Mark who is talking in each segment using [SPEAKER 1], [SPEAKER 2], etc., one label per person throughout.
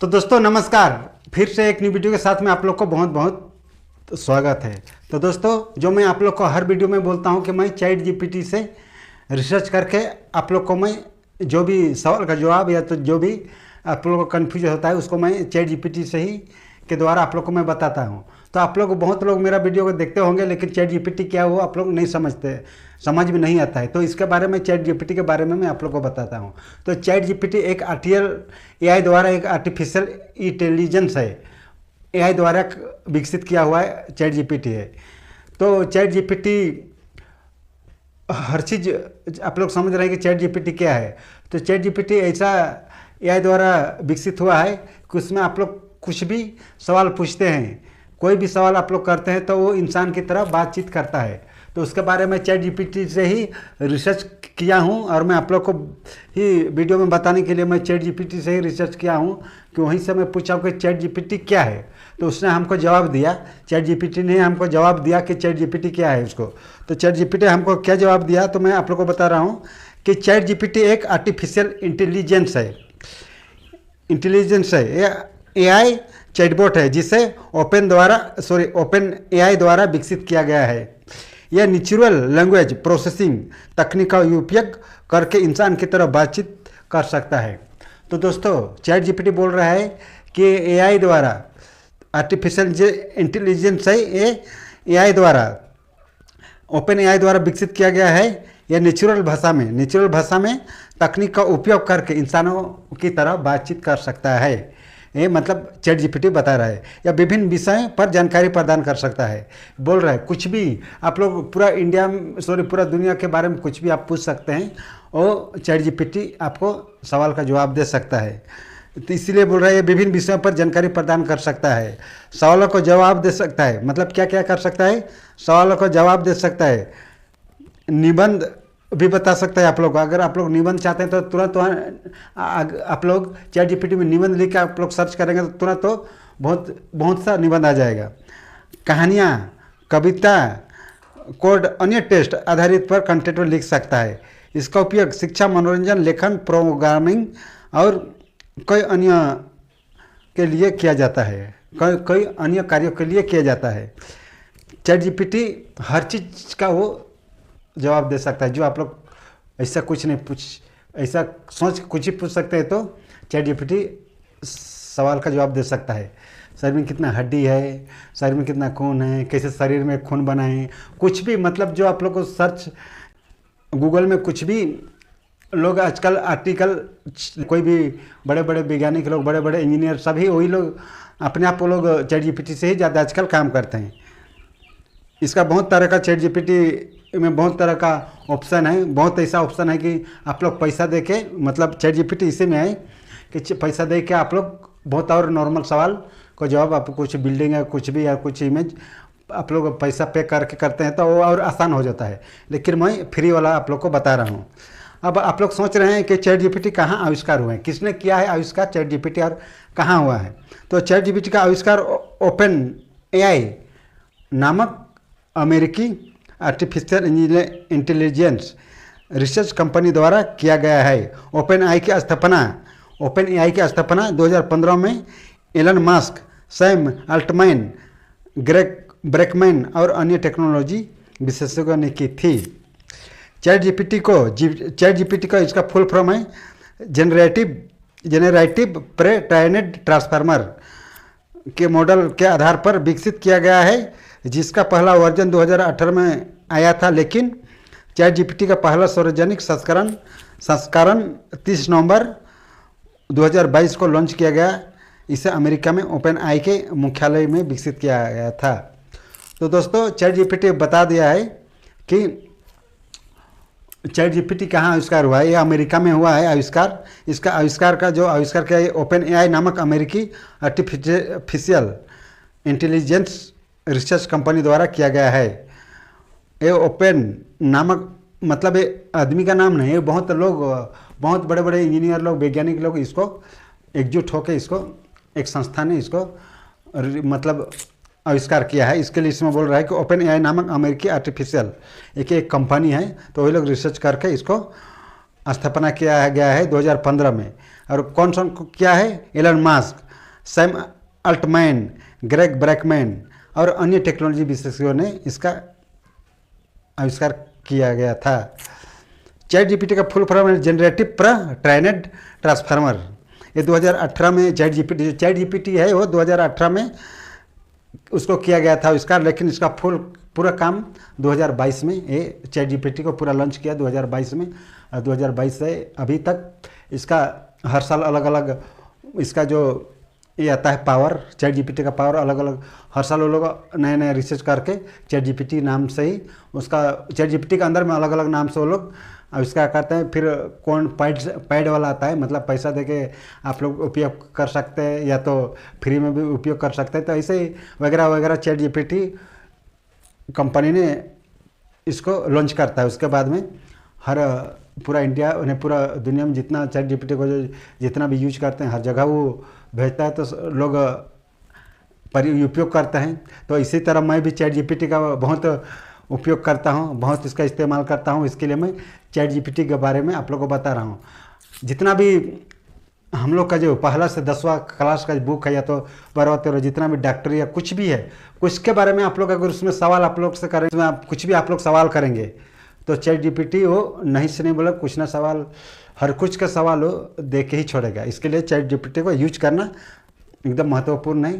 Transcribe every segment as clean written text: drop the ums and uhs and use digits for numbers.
[SPEAKER 1] तो दोस्तों नमस्कार। फिर से एक न्यू वीडियो के साथ में आप लोग को बहुत बहुत स्वागत है। तो दोस्तों जो मैं आप लोग को हर वीडियो में बोलता हूं कि मैं चैट जीपीटी से रिसर्च करके आप लोग को मैं जो भी सवाल का जवाब या तो जो भी आप लोगों को कन्फ्यूज होता है उसको मैं चैट जीपीटी से ही के द्वारा आप लोग को मैं बताता हूं। तो आप लोग बहुत लोग मेरा वीडियो को देखते होंगे लेकिन चैट जीपीटी क्या हो आप लोग नहीं समझते, समझ में नहीं आता है। तो इसके बारे में चैट जीपीटी के बारे में मैं आप लोग को बताता हूं। तो चैट जीपीटी एक एआई द्वारा एक आर्टिफिशियल इंटेलिजेंस है, एआई द्वारा विकसित किया हुआ है चैट जीपीटी है। तो चैट जीपीटी हर चीज़ आप लोग समझ रहे हैं कि चैट जीपीटी क्या है। तो चैट जीपीटी ऐसा एआई द्वारा विकसित हुआ है कि उसमें आप लोग कुछ भी सवाल पूछते हैं, कोई भी सवाल आप लोग करते हैं तो वो इंसान की तरह बातचीत करता है। तो उसके बारे में चैट जीपीटी से ही रिसर्च किया हूँ और मैं आप लोग को ही वीडियो में बताने के लिए मैं चैट जीपीटी से ही रिसर्च किया हूँ कि वहीं से मैं पूछा कि चैट जीपीटी क्या है। तो उसने हमको जवाब दिया, चैट जीपीटी ने हमको जवाब दिया कि चैट जीपीटी क्या है उसको। तो चैट जीपीटी हमको क्या जवाब दिया तो मैं आप लोग को बता रहा हूँ कि चैट जीपीटी एक आर्टिफिशियल इंटेलिजेंस है, एआई चैटबॉट है जिसे ओपन एआई द्वारा विकसित किया गया है। यह नेचुरल लैंग्वेज प्रोसेसिंग तकनीक का उपयोग करके इंसान की तरह बातचीत कर सकता है। तो दोस्तों चैट जीपीटी बोल रहा है कि एआई द्वारा आर्टिफिशियल इंटेलिजेंस है, ये एआई द्वारा ओपन एआई द्वारा विकसित किया गया है। यह नेचुरल भाषा में तकनीक का उपयोग करके इंसानों की तरह बातचीत कर सकता है। ये मतलब चैट जीपीटी बता रहा है। या विभिन्न विषयों पर जानकारी प्रदान कर सकता है। बोल रहा है कुछ भी आप लोग पूरा दुनिया के बारे में कुछ भी आप पूछ सकते हैं और चैट जीपीटी आपको सवाल का जवाब दे सकता है। तो इसलिए बोल रहा है ये विभिन्न विषयों पर जानकारी प्रदान कर सकता है, सवालों को जवाब दे सकता है। मतलब क्या क्या कर सकता है, सवालों को जवाब दे सकता है, निबंध भी बता सकता है। आप लोग अगर आप लोग निबंध चाहते हैं तो तुरंत आप लोग चैट जीपीटी में निबंध लिख के आप लोग सर्च करेंगे तो तुरंत तो बहुत सा निबंध आ जाएगा। कहानियाँ, कविता, कोड, अन्य टेस्ट आधारित पर कंटेंट में लिख सकता है। इसका उपयोग शिक्षा, मनोरंजन, लेखन, प्रोग्रामिंग और कई अन्य के लिए किया जाता है, कई अन्य कार्यों के लिए किया जाता है। चैट जीपीटी हर चीज़ का वो जवाब दे सकता है। जो आप लोग ऐसा कुछ नहीं ऐसा सोच कुछ ही पूछ सकते हैं तो चैट जीपीटी सवाल का जवाब दे सकता है। शरीर में कितना हड्डी है, शरीर में कितना खून है, कैसे शरीर में खून बनाएं, कुछ भी मतलब जो आप लोग को सर्च गूगल में कुछ भी लोग आजकल आर्टिकल, कोई भी बड़े बड़े वैज्ञानिक लोग, बड़े बड़े इंजीनियर, सभी वही लोग अपने आप वो लोग चैट जीपीटी से ही ज़्यादा आजकल काम करते हैं। इसका बहुत तरह का चैट जीपीटी में बहुत तरह का ऑप्शन है। बहुत ऐसा ऑप्शन है कि आप लोग पैसा दे के, मतलब चैट जीपीटी इसी में है कि पैसा दे के आप लोग बहुत और नॉर्मल सवाल को जवाब, आप कुछ बिल्डिंग है कुछ भी या कुछ इमेज आप लोग पैसा पे करके करते हैं तो वो और आसान हो जाता है। लेकिन मैं फ्री वाला आप लोग को बता रहा हूँ। अब आप लोग सोच रहे हैं कि चैट जीपीटी कहाँ आविष्कार हुए हैं, किसने किया है आविष्कार चैट जीपीटी और कहाँ हुआ है। तो चैट जीपीटी का आविष्कार ओपन एआई नामक अमेरिकी आर्टिफिशियल इंटेलिजेंस रिसर्च कंपनी द्वारा किया गया है। ओपन एआई की स्थापना 2015 में Elon Musk, Sam Altman, Greg Brockman और अन्य टेक्नोलॉजी विशेषज्ञों ने की थी। चैट जीपीटी का इसका फुल फॉर्म है जेनरेटिव प्रे ट्रेन्ड ट्रांसफार्मर के मॉडल के आधार पर विकसित किया गया है, जिसका पहला वर्जन 2018 में आया था। लेकिन चैट जीपीटी का पहला सार्वजनिक संस्करण 30 नवंबर 2022 को लॉन्च किया गया। इसे अमेरिका में ओपन एआई के मुख्यालय में विकसित किया गया था। तो दोस्तों चैट जीपीटी बता दिया है कि चैट जीपीटी कहाँ आविष्कार हुआ है। ये अमेरिका में हुआ है आविष्कार। इसका आविष्कार किया है ओपन एआई नामक अमेरिकी आर्टिफिशियल इंटेलिजेंस रिसर्च कंपनी द्वारा किया गया है। ये ओपन नामक मतलब ये आदमी का नाम नहीं है, बहुत बड़े बड़े इंजीनियर लोग, वैज्ञानिक लोग इसको एकजुट होकर इसको एक संस्था ने इसको मतलब आविष्कार किया है। इसके लिए इसमें बोल रहा है कि ओपन एआई नामक अमेरिकी आर्टिफिशियल एक कंपनी है। तो वही लोग रिसर्च करके इसको स्थापना किया गया है 2015 में। और कौन किया है, Elon Musk, Sam Altman, Greg Brockman और अन्य टेक्नोलॉजी विशेषज्ञों ने इसका आविष्कार किया गया था। चैट जीपीटी का फुल फॉर्म है जनरेटिव प्री ट्रेन्ड ट्रांसफार्मर। ये 2018 में चैट जीपीटी है वो 2018 में उसको किया गया था आविष्कार, लेकिन इसका पूरा काम 2022 में ये चैट जीपीटी को पूरा लॉन्च किया 2022 में। और 2022 से अभी तक इसका हर साल अलग अलग इसका जो ये आता है पावर, चैट जीपीटी का पावर अलग अलग हर साल वो लोग नए नए रिसर्च करके चैट जीपीटी नाम से ही उसका चैट जीपीटी के अंदर में अलग अलग नाम से वो लोग आविष्कार करते हैं। फिर कौन पैड वाला आता है, मतलब पैसा देके आप लोग उपयोग कर सकते हैं या तो फ्री में भी उपयोग कर सकते हैं। तो ऐसे ही वगैरह वगैरह चैट जीपीटी कंपनी ने इसको लॉन्च करता है। उसके बाद में हर पूरा इंडिया उन्हें पूरा दुनिया में जितना चैट जीपीटी को जितना भी यूज करते हैं हर जगह वो भेजता है, तो लोग उपयोग करते हैं। तो इसी तरह मैं भी चैट जीपीटी का बहुत उपयोग करता हूँ, बहुत इसका इस्तेमाल करता हूँ। इसके लिए मैं चैट जीपीटी के बारे में आप लोगों को बता रहा हूँ। जितना भी हम लोग का जो पहला से 10वां क्लास का बुक है या तो 12वां 13वां जितना भी डॉक्टर या कुछ भी है, कुछ के बारे में आप लोग अगर उसमें सवाल आप लोग से करें, उसमें आप कुछ भी आप लोग सवाल करेंगे तो चैट जीपीटी वो नहीं से नहीं बोला कुछ ना सवाल, हर कुछ का सवाल वो दे के ही छोड़ेगा। इसके लिए चैट जीपीटी को यूज करना एकदम महत्वपूर्ण है।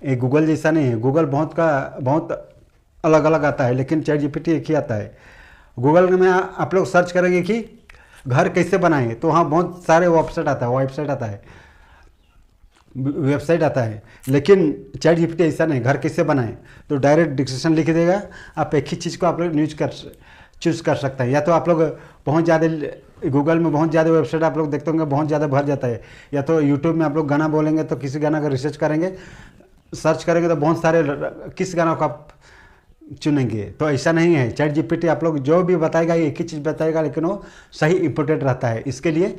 [SPEAKER 1] ये गूगल जैसा नहीं है, गूगल बहुत अलग अलग आता है, लेकिन चैट जीपीटी एक ही आता है। गूगल में आप लोग सर्च करेंगे कि घर कैसे बनाएं तो वहाँ बहुत सारे वेबसाइट आता है, लेकिन चैट जीपीटी ऐसा नहीं, घर कैसे बनाएं तो डायरेक्ट डिस्क्रिप्शन लिख देगा। आप एक ही चीज़ को आप लोग चूज़ कर सकते हैं। या तो आप लोग बहुत ज़्यादा गूगल में बहुत ज़्यादा वेबसाइट आप लोग देखते होंगे बहुत ज़्यादा भर जाता है, या तो यूट्यूब में आप लोग गाना बोलेंगे तो किसी गाना का रिसर्च करेंगे, सर्च करेंगे तो बहुत सारे किस गाना को आप चुनेंगे। तो ऐसा नहीं है, चैट जीपीटी आप लोग जो भी बताएगा एक ही चीज़ बताएगा, लेकिन वो सही इंपॉर्टेंट रहता है। इसके लिए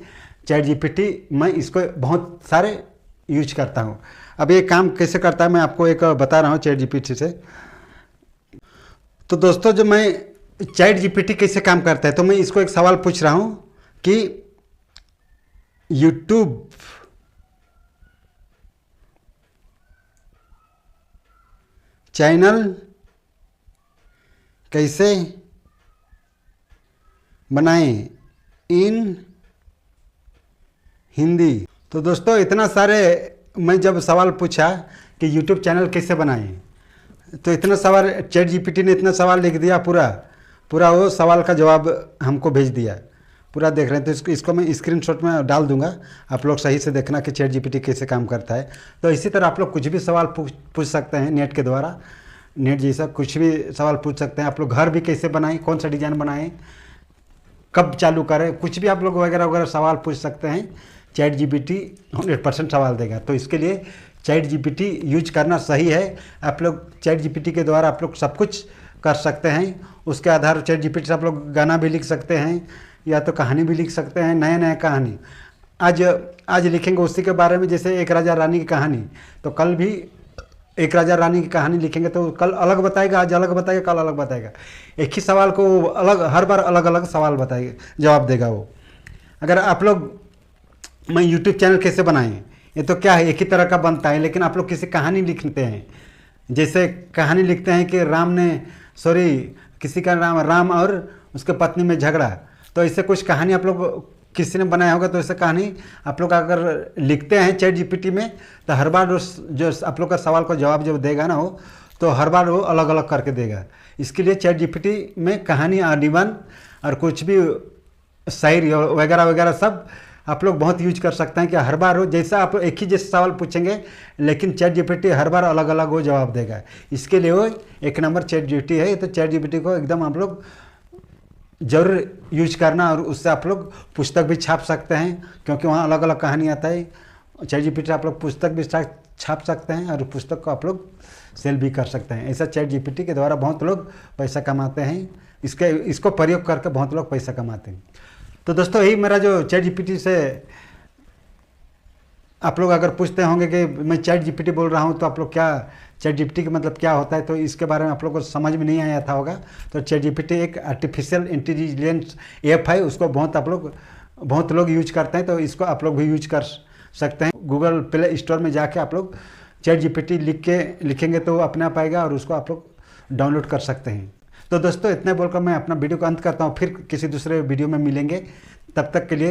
[SPEAKER 1] चैट जीपीटी मैं इसको बहुत सारे यूज करता हूँ। अब ये काम कैसे करता है मैं आपको एक बता रहा हूँ चैट जीपीटी से। तो दोस्तों जो मैं चैट जीपीटी कैसे काम करता है, तो मैं इसको एक सवाल पूछ रहा हूँ कि यूट्यूब चैनल कैसे बनाएं इन हिंदी। तो दोस्तों इतना सारे मैं जब सवाल पूछा कि यूट्यूब चैनल कैसे बनाएं, तो इतना सवाल चैट जीपीटी ने इतना सवाल लिख दिया, पूरा वो सवाल का जवाब हमको भेज दिया। पूरा देख रहे हैं तो इसको मैं स्क्रीनशॉट में डाल दूंगा, आप लोग सही से देखना कि चैट जीपीटी कैसे काम करता है। तो इसी तरह आप लोग कुछ भी सवाल पूछ सकते हैं नेट के द्वारा, नेट जैसा कुछ भी सवाल पूछ सकते हैं। आप लोग घर भी कैसे बनाएं, कौन सा डिज़ाइन बनाएं, कब चालू करें, कुछ भी आप लोग वगैरह वगैरह सवाल पूछ सकते हैं। चैट जीपीटी 100% सवाल देगा। तो इसके लिए चैट जीपीटी यूज करना सही है। आप लोग चैट जीपीटी के द्वारा आप लोग सब कुछ कर सकते हैं। उसके आधार चैट जीपीटी से आप लोग गाना भी लिख सकते हैं या तो कहानी भी लिख सकते हैं, नया कहानी आज लिखेंगे उसी के बारे में। जैसे एक राजा रानी की कहानी, तो कल भी एक राजा रानी की कहानी लिखेंगे तो कल अलग बताएगा, आज अलग बताएगा, कल अलग बताएगा। एक ही सवाल को अलग हर बार अलग अलग सवाल बताएगा, जवाब देगा वो। अगर आप लोग मैं यूट्यूब चैनल कैसे बनाएं, ये तो क्या है एक ही तरह का बनता है, लेकिन आप लोग किसी कहानी लिखते हैं। जैसे कहानी लिखते हैं कि किसी का नाम राम और उसके पत्नी में झगड़ा, तो ऐसे कुछ कहानी आप लोग किसी ने बनाया होगा। तो ऐसे कहानी आप लोग अगर लिखते हैं चैट जीपीटी में, तो हर बार जो आप लोग का सवाल को जवाब जब देगा ना हो, तो हर बार वो अलग अलग करके देगा। इसके लिए चैट जीपीटी में कहानी, निबंध और कुछ भी शायरी वगैरह वगैरह सब आप लोग बहुत यूज कर सकते हैं कि हर बार हो जैसा आप एक ही जैसे सवाल पूछेंगे, लेकिन चैट जीपीटी हर बार अलग अलग वो जवाब देगा। इसके लिए वो एक नंबर चैट जीपीटी है। तो चैट जीपीटी को एकदम आप लोग जरूर यूज करना, और उससे आप लोग पुस्तक भी छाप सकते हैं, क्योंकि वहाँ अलग अलग कहानी आता है। चैट जीपीटी आप लोग पुस्तक भी छाप सकते हैं और पुस्तक को आप लोग सेल भी कर सकते हैं। ऐसा चैट जीपीटी के द्वारा बहुत लोग पैसा कमाते हैं। इसको प्रयोग करके बहुत लोग पैसा कमाते हैं। तो दोस्तों यही मेरा जो चैट जीपीटी से आप लोग अगर पूछते होंगे कि मैं चैट जीपीटी बोल रहा हूँ तो आप लोग क्या चैट जीपीटी का मतलब क्या होता है, तो इसके बारे में आप लोग को समझ में नहीं आया था होगा। तो चैट जीपीटी एक आर्टिफिशियल इंटेलिजेंस ऐप है, उसको बहुत लोग यूज करते हैं। तो इसको आप लोग भी यूज कर सकते हैं। गूगल प्ले स्टोर में जाके आप लोग ChatGPT लिखेंगे तो वो अपने आप आएगा और उसको आप लोग डाउनलोड कर सकते हैं। तो दोस्तों इतने बोलकर मैं अपना वीडियो को अंत करता हूँ, फिर किसी दूसरे वीडियो में मिलेंगे, तब तक के लिए